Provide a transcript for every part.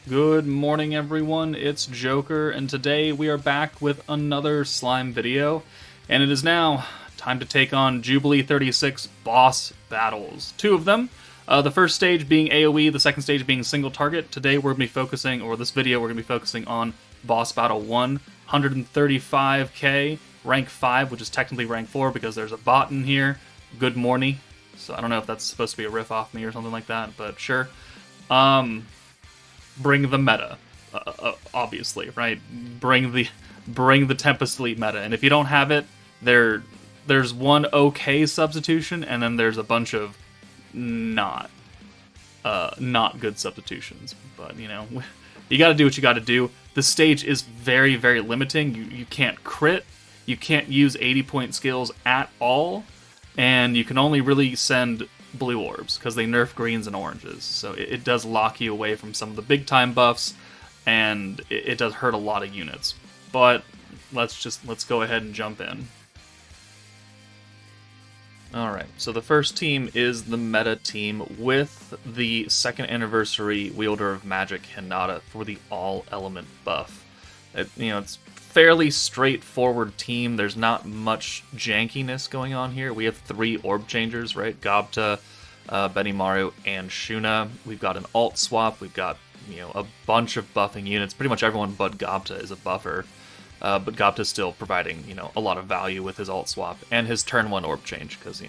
Good morning, everyone. It's Joker, and today we are back with another slime video. And it is now time to take on Jubilee 36 boss battles. Two of them. The first stage being AoE, the second stage being single target. Today we're going to be focusing, or this video we're going to be focusing on boss battle 1, 135k, rank 5, which is technically rank 4 because there's a bot in here. Good morning. So I don't know if that's supposed to be a riff off me or something like that, but sure. Bring the meta, obviously, right? Bring the Tempest Elite meta, and if you don't have it, there's one okay substitution, and then there's a bunch of not good substitutions. But you know, you got to do what you got to do. The stage is very, very limiting. You can't crit, you can't use 80-point skills at all, and you can only really send blue orbs because they nerf greens and oranges, so it does lock you away from some of the big time buffs, and it does hurt a lot of units. But let's go ahead and jump in. Alright, so the first team is the meta team with the second anniversary wielder of magic Hinata for the all element buff. It's fairly straightforward team. There's not much jankiness going on here. We have 3 orb changers, right? Gobta, Benimaru, and Shuna. We've got an alt swap. We've got a bunch of buffing units. Pretty much everyone but Gobta is a buffer, but Gobta's still providing a lot of value with his alt swap and his turn 1 orb change because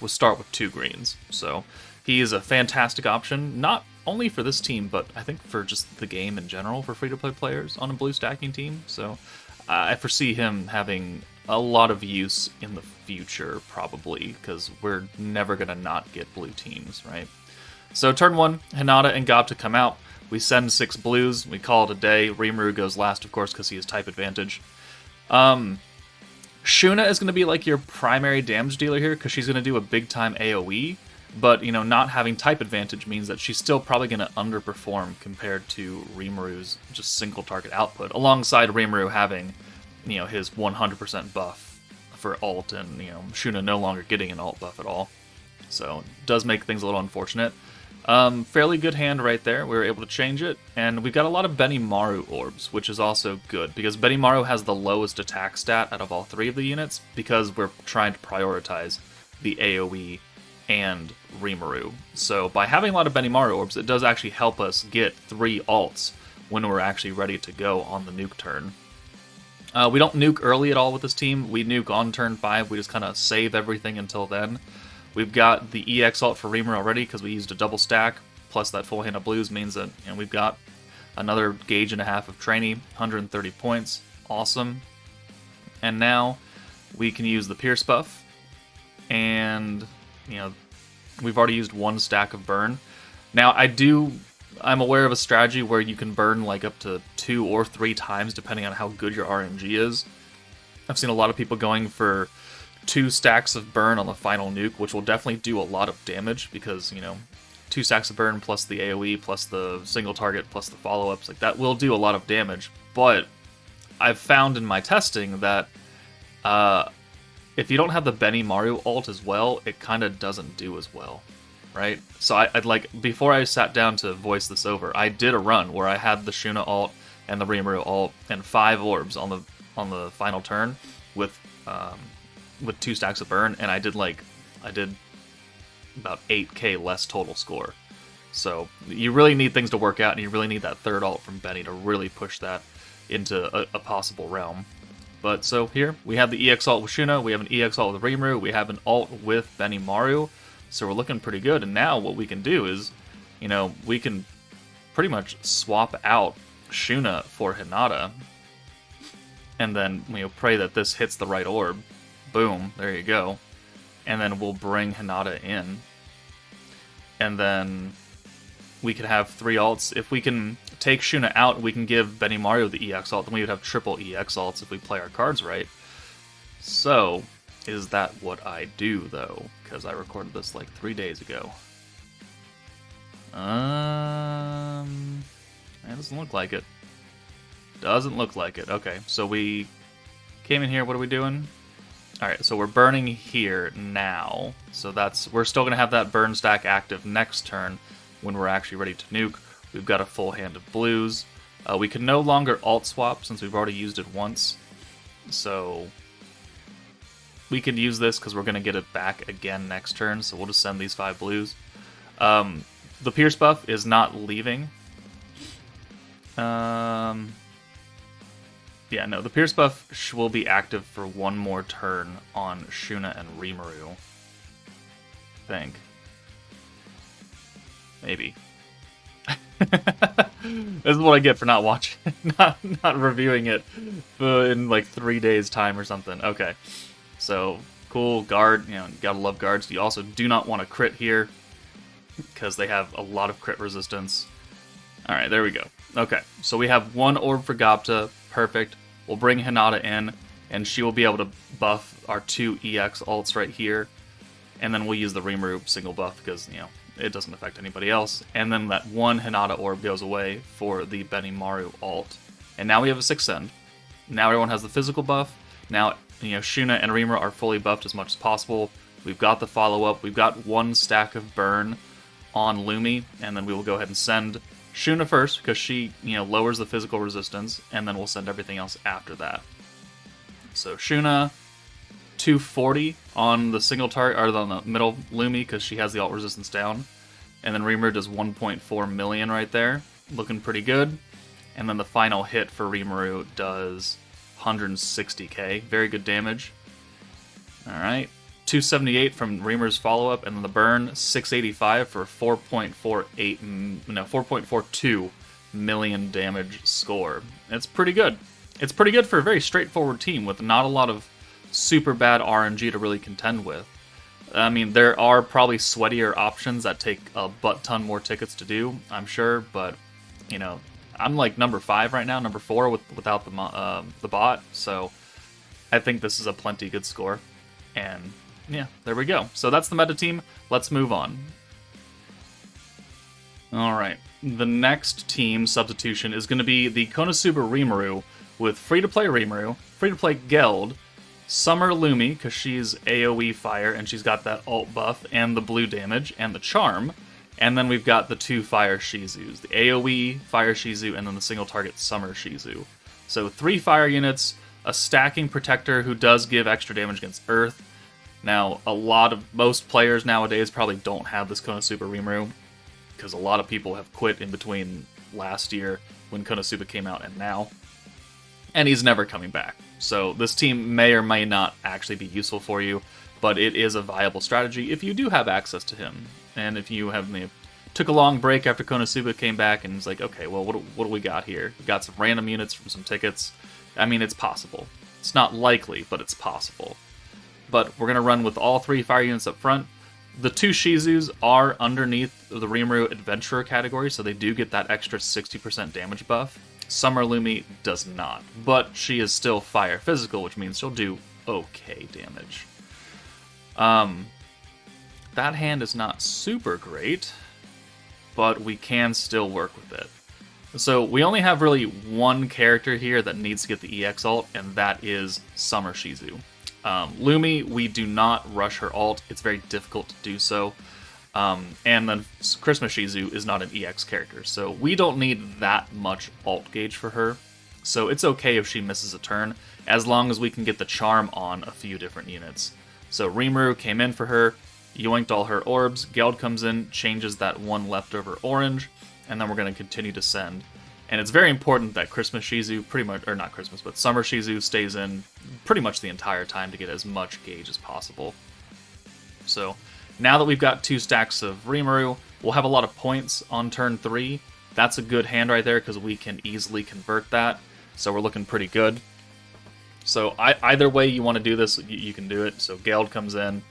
we start with 2 greens. So he is a fantastic option, not only for this team, but I think for just the game in general for free-to-play players on a blue stacking team. So I foresee him having a lot of use in the future, probably, because we're never going to not get blue teams, right? So turn 1, Hinata and Gobta come out. We send 6 blues. We call it a day. Rimuru goes last, of course, because he has type advantage. Shuna is going to be like your primary damage dealer here, because she's going to do a big-time AoE. But, not having type advantage means that she's still probably going to underperform compared to Rimuru's just single target output, alongside Rimuru having, his 100% buff for alt, and, Shuna no longer getting an alt buff at all. So, it does make things a little unfortunate. Fairly good hand right there. We were able to change it, and we've got a lot of Benimaru orbs, which is also good, because Benimaru has the lowest attack stat out of all 3 of the units, because we're trying to prioritize the AoE and Rimuru. So by having a lot of Benimaru orbs, it does actually help us get 3 alts when we're actually ready to go on the nuke turn. We don't nuke early at all with this team. We nuke on turn 5. We just kind of save everything until then. We've got the EX alt for Rimuru already because we used a double stack, plus that full hand of blues means that we've got another gauge and a half of trainee, 130 points. Awesome. And now we can use the Pierce buff, and we've already used 1 stack of burn. Now, I'm aware of a strategy where you can burn like up to 2 or 3 times depending on how good your RNG is. I've seen a lot of people going for 2 stacks of burn on the final nuke, which will definitely do a lot of damage because, 2 stacks of burn plus the AoE plus the single target plus the follow-ups, like that will do a lot of damage. But I've found in my testing that if you don't have the Benimaru ult as well, it kind of doesn't do as well, right? So I'd like, before I sat down to voice this over, I did a run where I had the Shuna ult and the Rimuru ult and 5 orbs on the final turn with 2 stacks of burn, and I did about 8k less total score. So you really need things to work out, and you really need that 3rd ult from Benny to really push that into a possible realm. But so here, we have the EX alt with Shuna, we have an EX alt with Rimuru, we have an alt with Benimaru, so we're looking pretty good. And now what we can do is, we can pretty much swap out Shuna for Hinata, and then pray that this hits the right orb. Boom, there you go. And then we'll bring Hinata in. And then we could have 3 alts. If we can take Shuna out, we can give Benimaru the EX alt, then we would have triple EX alts if we play our cards right. So, is that what I do, though? Because I recorded this like 3 days ago. It doesn't look like it. Doesn't look like it. Okay, so we came in here, what are we doing? Alright, so we're burning here now. So we're still going to have that burn stack active next turn when we're actually ready to nuke. We've got a full hand of blues. We can no longer alt swap since we've already used it once. So we could use this because we're going to get it back again next turn. So we'll just send these 5 blues. The Pierce buff is not leaving. Yeah, no, the Pierce buff will be active for one more turn on Shuna and Rimuru. I think. Maybe. This is what I get for not watching, not reviewing it in like 3 days' time or something. Okay, so cool guard. You know, gotta love guards. You also do not want to crit here because they have a lot of crit resistance. All right, there we go. Okay, so we have 1 orb for Gapta. Perfect. We'll bring Hinata in, and she will be able to buff our 2 EX ults right here, and then we'll use the Rimuru single buff because, you know, it doesn't affect anybody else. And then that 1 Hinata orb goes away for the Benimaru ult. And now we have a 6th Send. Now everyone has the physical buff. Now, you know, Shuna and Rimuru are fully buffed as much as possible. We've got the follow-up. We've got 1 stack of burn on Lumi, and then we will go ahead and send Shuna first because she, you know, lowers the physical resistance, and then we'll send everything else after that. So Shuna, 240 on the single target, or on the middle Lumi, because she has the alt resistance down. And then Rimuru does 1.4 million right there, looking pretty good. And then the final hit for Rimuru does 160k, very good damage. Alright, 278 from Rimuru's follow-up, and then the burn, 685 for 4.42 million damage score. It's pretty good. It's pretty good for a very straightforward team with not a lot of super bad RNG to really contend with. I mean, there are probably sweatier options that take a butt ton more tickets to do, I'm sure, but, you know, I'm like number 5 right now, number 4 without the bot, so I think this is a plenty good score. And yeah, there we go. So that's the meta team. Let's move on. Alright, the next team substitution is going to be the Konosuba Rimuru with free-to-play Rimuru, free-to-play Geld, Summer Lumi, because she's AoE fire, and she's got that alt buff, and the blue damage, and the charm. And then we've got the 2 fire Shizus, the AoE fire Shizu, and then the single target Summer Shizu. So 3 fire units, a stacking protector who does give extra damage against Earth. Now, most players nowadays probably don't have this Konosuba Rimuru, because a lot of people have quit in between last year when Konosuba came out and now. And he's never coming back. So this team may or may not actually be useful for you, but it is a viable strategy if you do have access to him. And if you have took a long break after Konosuba came back and it's like, okay, well, what do we got here? We got some random units from some tickets. I mean, it's possible. It's not likely, but it's possible. But we're going to run with all 3 fire units up front. The 2 Shizus are underneath the Rimuru Adventurer category, so they do get that extra 60% damage buff. Summer Lumi does not, but she is still fire physical, which means she'll do okay damage. That hand is not super great, but we can still work with it. So we only have really 1 character here that needs to get the EX ult, and that is Summer Shizu. Lumi, we do not rush her ult. It's very difficult to do so. And then Christmas Shizu is not an EX character, so we don't need that much alt gauge for her. So it's okay if she misses a turn, as long as we can get the charm on a few different units. So Rimuru came in for her, yoinked all her orbs, Geld comes in, changes that 1 leftover orange, and then we're going to continue to send. And it's very important that Christmas Shizu Summer Shizu stays in pretty much the entire time to get as much gauge as possible. So now that we've got 2 stacks of Rimuru, we'll have a lot of points on turn 3. That's a good hand right there because we can easily convert that. So we're looking pretty good. So either way you want to do this, you can do it. So Geld comes in.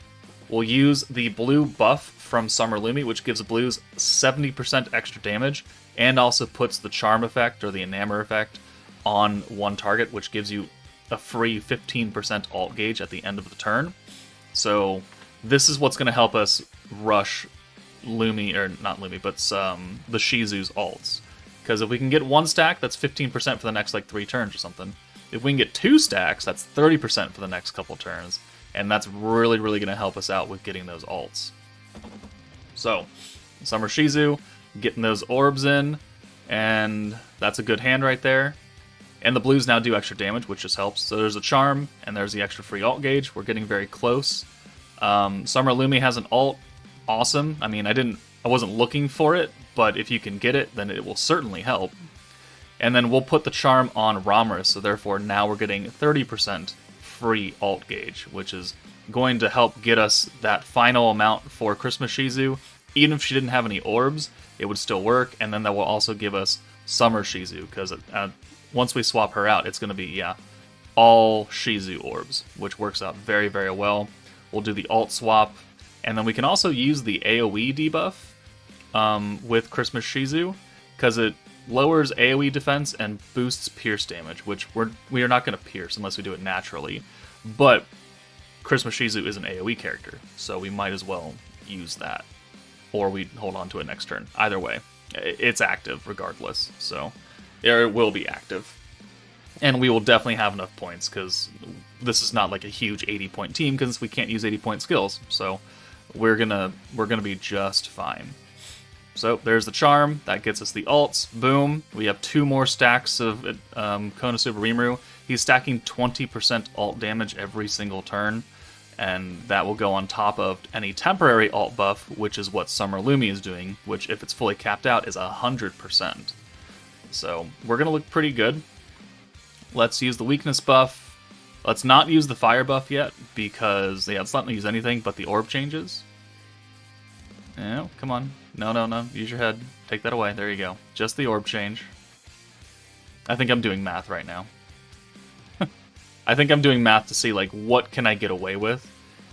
We'll use the blue buff from Summer Lumi, which gives blues 70% extra damage, and also puts the charm effect, or the enamor effect, on 1 target, which gives you a free 15% alt gauge at the end of the turn. So this is what's going to help us rush Lumi, or not Lumi, but the Shizu's alts. Because if we can get 1 stack, that's 15% for the next, 3 turns or something. If we can get 2 stacks, that's 30% for the next couple turns. And that's really, really going to help us out with getting those alts. So, Summer Shizu, getting those orbs in. And that's a good hand right there. And the blues now do extra damage, which just helps. So there's a charm, and there's the extra free alt gauge. We're getting very close. Summer Lumi has an alt. Awesome. I mean, I wasn't looking for it, but if you can get it, then it will certainly help. And then we'll put the charm on Ramorous, so therefore now we're getting 30% free alt gauge, which is going to help get us that final amount for Christmas Shizu. Even if she didn't have any orbs, it would still work, and then that will also give us Summer Shizu, because once we swap her out, it's going to be, all Shizu orbs, which works out very, very well. We'll do the alt swap, and then we can also use the AoE debuff with Christmas Shizu, because it lowers AoE defense and boosts pierce damage, which we are not going to pierce unless we do it naturally. But Christmas Shizu is an AoE character, so we might as well use that. Or we hold on to it next turn. Either way, it's active regardless, so it will be active. And we will definitely have enough points, because this is not like a huge 80-point team, because we can't use 80-point skills. So we're gonna be just fine. So there's the charm. That gets us the alts. Boom. We have 2 more stacks of Konosuba Rimuru. He's stacking 20% alt damage every single turn, and that will go on top of any temporary alt buff, which is what Summer Lumi is doing, which, if it's fully capped out, is 100%. So we're going to look pretty good. Let's use the weakness buff. Let's not use the fire buff yet, because, let's not use anything but the orb changes. No, come on. No. Use your head. Take that away. There you go. Just the orb change. I think I'm doing math right now. I think I'm doing math to see, what can I get away with.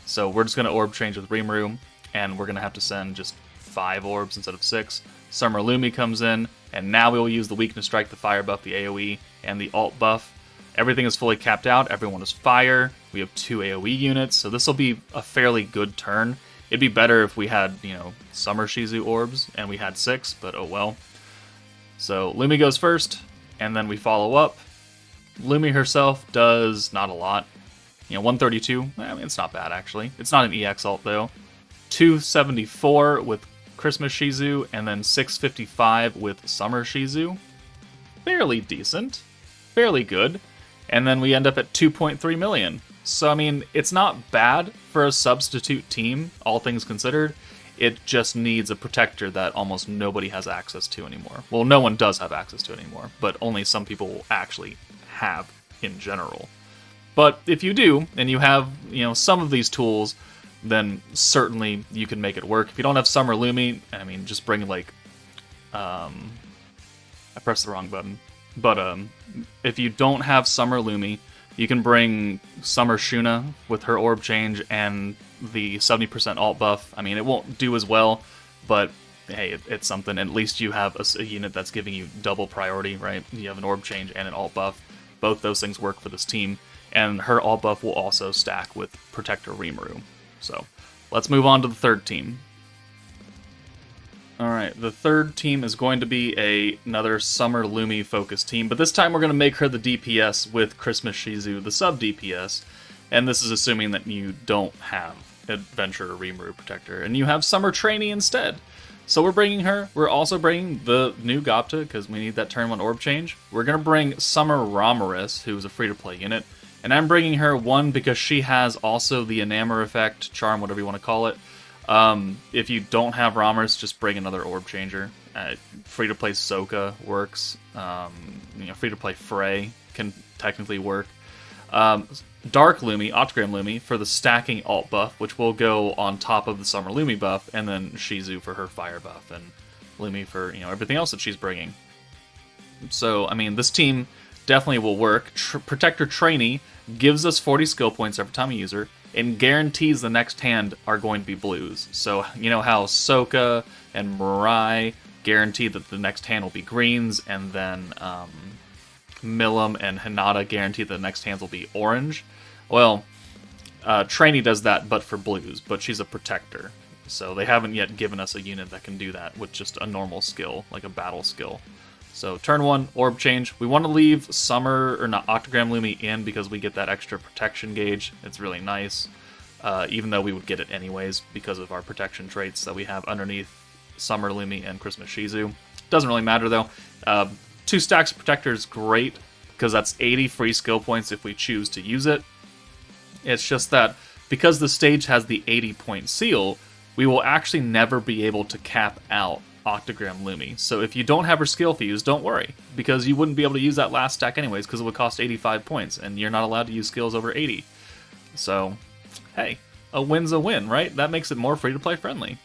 So we're just going to orb change with Rimuru, and we're going to have to send just 5 orbs instead of 6. Summer Lumi comes in, and now we will use the weakness strike, the fire buff, the AoE, and the alt buff. Everything is fully capped out. Everyone is fire. We have 2 AoE units, so this will be a fairly good turn. It'd be better if we had, Summer Shizu orbs, and we had 6, but oh well. So Lumi goes first, and then we follow up. Lumi herself does not a lot. 132, I mean, it's not bad, actually. It's not an EX alt, though. 274 with Christmas Shizu, and then 655 with Summer Shizu. Fairly decent. Fairly good. And then we end up at 2.3 million. So, I mean, it's not bad for a substitute team, all things considered. It just needs a protector that almost nobody has access to anymore. Well, no one does have access to anymore, but only some people will actually have in general. But if you do, and you have, some of these tools, then certainly you can make it work. If you don't have Summer Lumi, I mean, just bring, I pressed the wrong button. But if you don't have Summer Lumi, you can bring Summer Shuna with her orb change and the 70% alt buff. I mean, it won't do as well, but hey, it's something. At least you have a unit that's giving you double priority, right? You have an orb change and an alt buff. Both those things work for this team. And her alt buff will also stack with Protector Rimuru. So let's move on to the third team. Alright, the third team is going to be another Summer Lumi focused team, but this time we're going to make her the DPS with Christmas Shizu, the sub DPS, and this is assuming that you don't have Adventure Rimuru Protector, and you have Summer Trainee instead. So we're bringing her. We're also bringing the new Gopta, because we need that turn 1 orb change. We're going to bring Summer Ramorous, who's a free-to-play unit, and I'm bringing her, one, because she has also the Enamor effect, charm, whatever you want to call it. If you don't have Ramorous, just bring another orb changer. Free-to-play Soka works. Free-to-play Frey can technically work. Dark Lumi, Octagram Lumi, for the stacking alt buff, which will go on top of the Summer Lumi buff, and then Shizu for her fire buff, and Lumi for, everything else that she's bringing. So, I mean, this team definitely will work. Protector Trainee gives us 40 skill points every time we use her, and guarantees the next hand are going to be blues. So, you know how Soka and Mirai guarantee that the next hand will be greens, and then Milim and Hinata guarantee that the next hands will be orange? Well, Trainee does that, but for blues, but she's a protector. So they haven't yet given us a unit that can do that with just a normal skill, like a battle skill. So turn 1, orb change. We want to leave Octagram Lumi in because we get that extra protection gauge. It's really nice, even though we would get it anyways because of our protection traits that we have underneath Summer Lumi and Christmas Shizu. Doesn't really matter, though. 2 stacks of Protector is great, because that's 80 free skill points if we choose to use it. It's just that, because the stage has the 80-point seal, we will actually never be able to cap out Octagram Lumi. So if you don't have her skill fuse, don't worry, because you wouldn't be able to use that last stack anyways, because it would cost 85 points, and you're not allowed to use skills over 80. So, hey, a win's a win, right? That makes it more free-to-play friendly.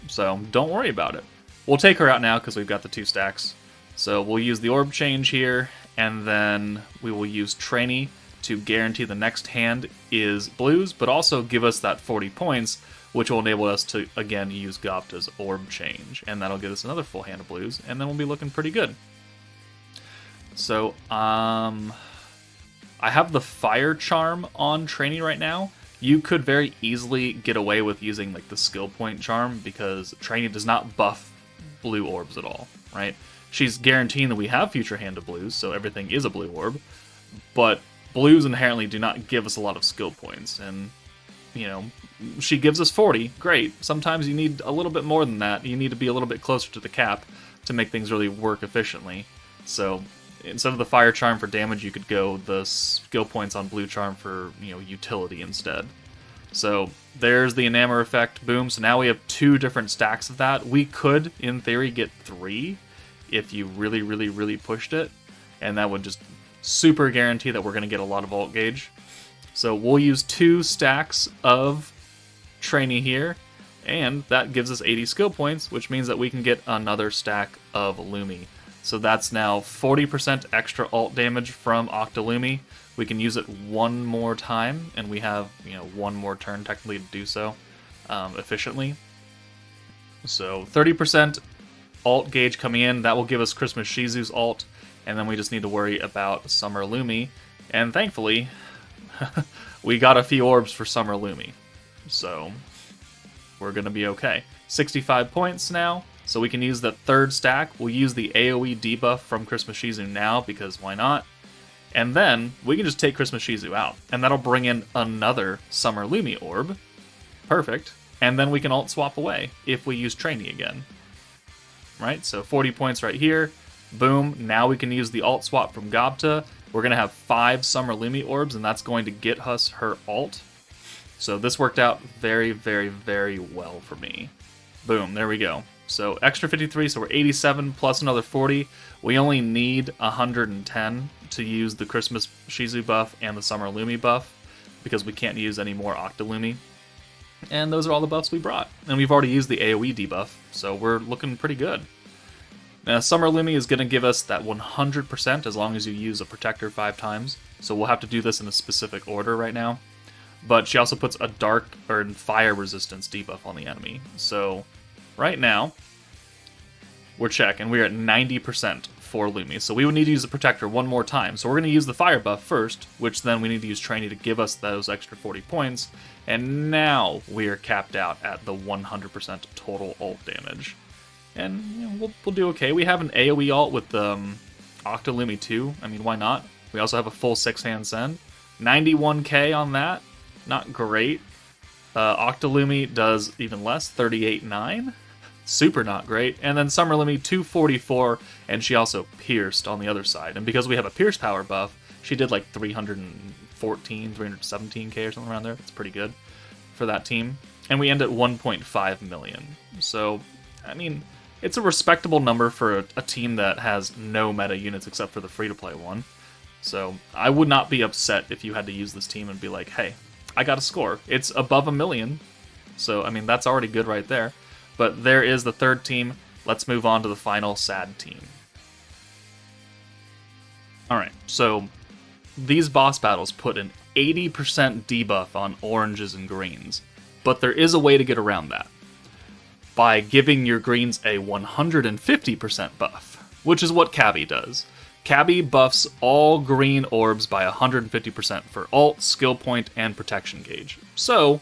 So, don't worry about it. We'll take her out now, because we've got the 2 stacks. So we'll use the Orb Change here, and then we will use Trainee to guarantee the next hand is blues, but also give us that 40 points, which will enable us to, again, use Gopta's Orb Change. And that'll get us another full hand of blues, and then we'll be looking pretty good. So, I have the Fire Charm on Trainee right now. You could very easily get away with using like the Skill Point Charm, because Trainee does not buff blue orbs at all, right? She's guaranteeing that we have future hand of blues, so everything is a blue orb, but blues inherently do not give us a lot of skill points, and, you know, she gives us 40, great. Sometimes you need a little bit more than that. You need to be a little bit closer to the cap to make things really work efficiently. So instead of the Fire Charm for damage, you could go the skill points on Blue Charm for, you know, utility instead. So there's the Enamor effect, boom. So now we have 2 different stacks of that. We could, in theory, get 3 if you really, really, really pushed it, and that would just super guarantee that we're going to get a lot of alt gauge. So we'll use 2 stacks of Trainee here, and that gives us 80 skill points, which means that we can get another stack of Lumi. So that's now 40% extra alt damage from Octolumi. We can use it 1 more time, and we have, you know, 1 more turn technically to do so efficiently. So 30% alt gauge coming in, that will give us Christmas Shizus alt, and then we just need to worry about Summer Lumi, and thankfully, we got a few orbs for Summer Lumi, so we're going to be okay. 65 points now, so we can use the 3rd stack. We'll use the AoE debuff from Christmas Shizu now, because why not? And then, we can just take Christmas Shizu out, and that'll bring in another Summer Lumi orb. Perfect. And then we can alt swap away, if we use Trainee again. Right, so 40 points right here. Boom, now we can use the alt swap from Gopta. We're going to have 5 Summer Lumi orbs, and that's going to get us her alt. So this worked out very, very, very well for me. Boom, there we go. So extra 53, so we're 87 plus another 40. We only need 110 to use the Christmas Shizu buff and the Summer Lumi buff, because we can't use any more Octolumi. And those are all the buffs we brought. And we've already used the AoE debuff, so we're looking pretty good. Now, Summer Lumi is going to give us that 100% as long as you use a Protector 5 times. So we'll have to do this in a specific order right now. But she also puts a dark or fire resistance debuff on the enemy. So right now, we're checking. We're at 90% for Lumi. So we would need to use the Protector 1 more time. So we're going to use the fire buff first, which then we need to use Trainee to give us those extra 40 points. And now we are capped out at the 100% total ult damage. And you know, we'll do okay. We have an AoE ult with Octolumi too. I mean, why not? We also have a full 6-hand send. 91k on that. Not great. Octolumi does even less, 38.9. Super not great. And then Summer Lumi, 244, and she also pierced on the other side. And because we have a pierce power buff, she did like 314, 317k or something around there. That's pretty good for that team. And we end at 1.5 million. So, I mean, it's a respectable number for a team that has no meta units except for the free-to-play one. So, I would not be upset if you had to use this team and be like, hey, I got a score. It's above 1 million. So, I mean, that's already good right there. But there is the 3rd team. Let's move on to the final sad team. Alright, so these boss battles put an 80% debuff on oranges and greens. But there is a way to get around that. By giving your greens a 150% buff, which is what Chabby does. Chabby buffs all green orbs by 150% for ult, skill point, and protection gauge. So,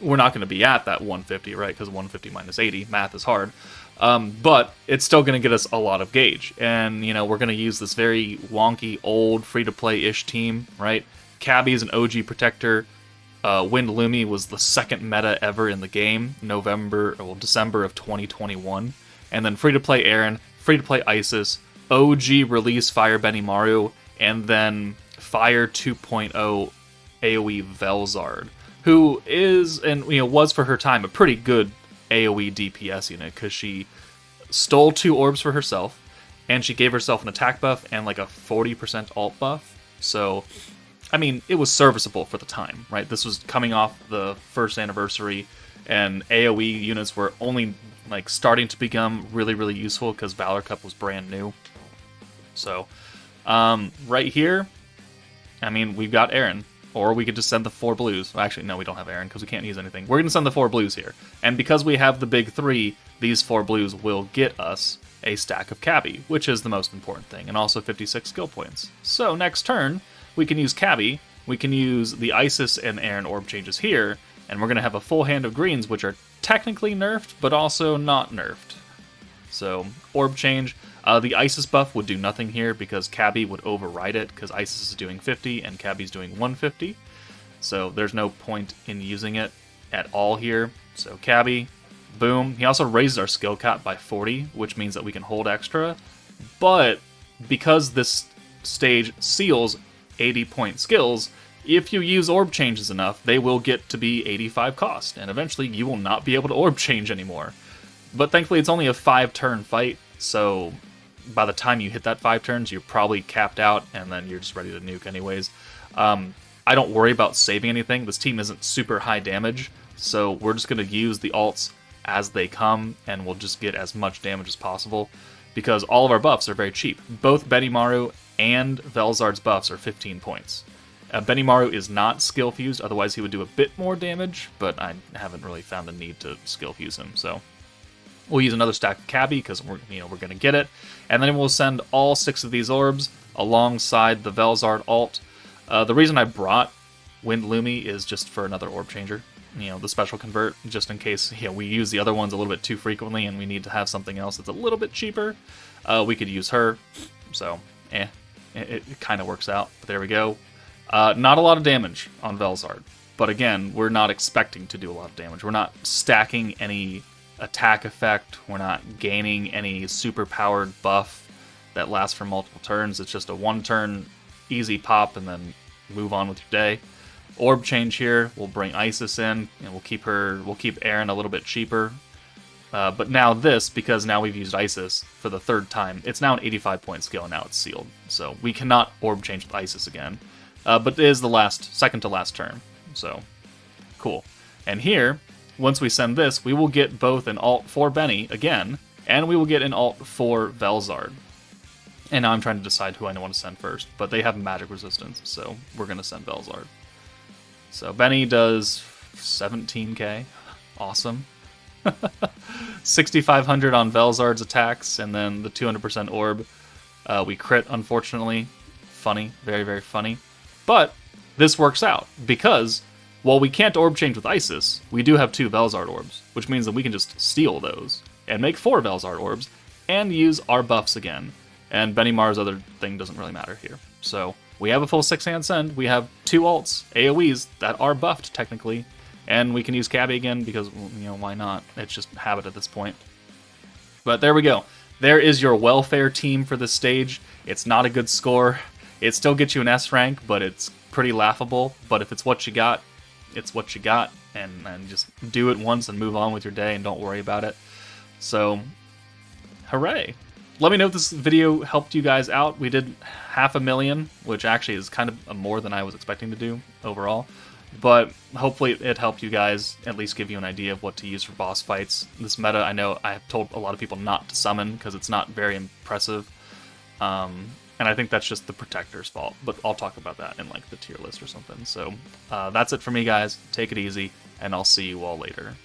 we're not going to be at that 150, right? Because 150 minus 80, math is hard. But it's still going to get us a lot of gauge. And, you know, we're going to use this very wonky, old, free-to-play-ish team, right? Chabby is an OG protector. Wind Lumi was the 2nd meta ever in the game, December of 2021. And then free-to-play Aaron, free-to-play Isis, OG release Fire Benimaru, and then Fire 2.0 AoE Velzard, who is, and was for her time, a pretty good AoE DPS unit, because she stole 2 orbs for herself, and she gave herself an attack buff and like a 40% alt buff. So, I mean, it was serviceable for the time, right? This was coming off the first anniversary, and AoE units were only like starting to become really, really useful because Valor Cup was brand new. So, right here, I mean, we've got Aaron. Or we could just send the 4 blues. Well, actually, no, we don't have Aaron because we can't use anything. We're going to send the 4 blues here. And because we have the big 3, these 4 blues will get us a stack of Chabby, which is the most important thing, and also 56 skill points. So next turn, we can use Chabby, we can use the Isis and Aaron orb changes here, and we're going to have a full hand of greens, which are technically nerfed, but also not nerfed. So, orb change. The Isis buff would do nothing here because Chabby would override it because Isis is doing 50 and Chabby's doing 150. So there's no point in using it at all here. So Chabby, boom. He also raises our skill cap by 40, which means that we can hold extra. But because this stage seals 80-point skills, if you use orb changes enough, they will get to be 85 cost, and eventually you will not be able to orb change anymore. But thankfully it's only a 5-turn fight, so by the time you hit that 5 turns, you're probably capped out, and then you're just ready to nuke anyways. I don't worry about saving anything. This team isn't super high damage, so we're just going to use the alts as they come, and we'll just get as much damage as possible, because all of our buffs are very cheap. Both Benimaru and Velzard's buffs are 15 points. Benimaru is not skill fused, otherwise he would do a bit more damage, but I haven't really found the need to skill fuse him, so we'll use another stack of Chabby because we're going to get it, and then we'll send all 6 of these orbs alongside the Velzard alt. The reason I brought Wind Lumi is just for another orb changer, the special convert, just in case we use the other ones a little bit too frequently and we need to have something else that's a little bit cheaper. We could use her, so it kind of works out. But there we go. Not a lot of damage on Velzard, but again, we're not expecting to do a lot of damage. We're not stacking any attack effect, we're not gaining any super powered buff that lasts for multiple turns. It's just a 1-turn easy pop and then move on with your day. Orb change here, we'll bring Isis in, and we'll keep Aaron a little bit cheaper. But now this, because now we've used Isis for the 3rd time, it's now an 85-point skill, and now it's sealed. So we cannot orb change with Isis again. But it is the second to last turn. So, cool. And here, once we send this, we will get both an alt for Benny again, and we will get an alt for Velzard. And now I'm trying to decide who I want to send first, but they have magic resistance, so we're going to send Velzard. So Benny does 17k. Awesome. 6,500 on Velzard's attacks, and then the 200% orb. We crit, unfortunately. Funny. Very, very funny. But this works out, because while we can't orb change with Isis, we do have 2 Velzard orbs, which means that we can just steal those and make 4 Velzard orbs and use our buffs again. And Benimaru's other thing doesn't really matter here. So we have a full 6-hand send. We have 2 alts, AoEs, that are buffed technically, and we can use Chabby again because, why not? It's just habit at this point. But there we go. There is your welfare team for this stage. It's not a good score. It still gets you an S rank, but it's pretty laughable. But if it's what you got, it's what you got, and just do it once and move on with your day and don't worry about it. So, hooray. Let me know if this video helped you guys out. We did 500,000, which actually is kind of more than I was expecting to do overall. But hopefully it helped you guys at least give you an idea of what to use for boss fights. This meta, I know I have told a lot of people not to summon because it's not very impressive. And I think that's just the Protector's fault, but I'll talk about that in like the tier list or something. So that's it for me, guys. Take it easy, and I'll see you all later.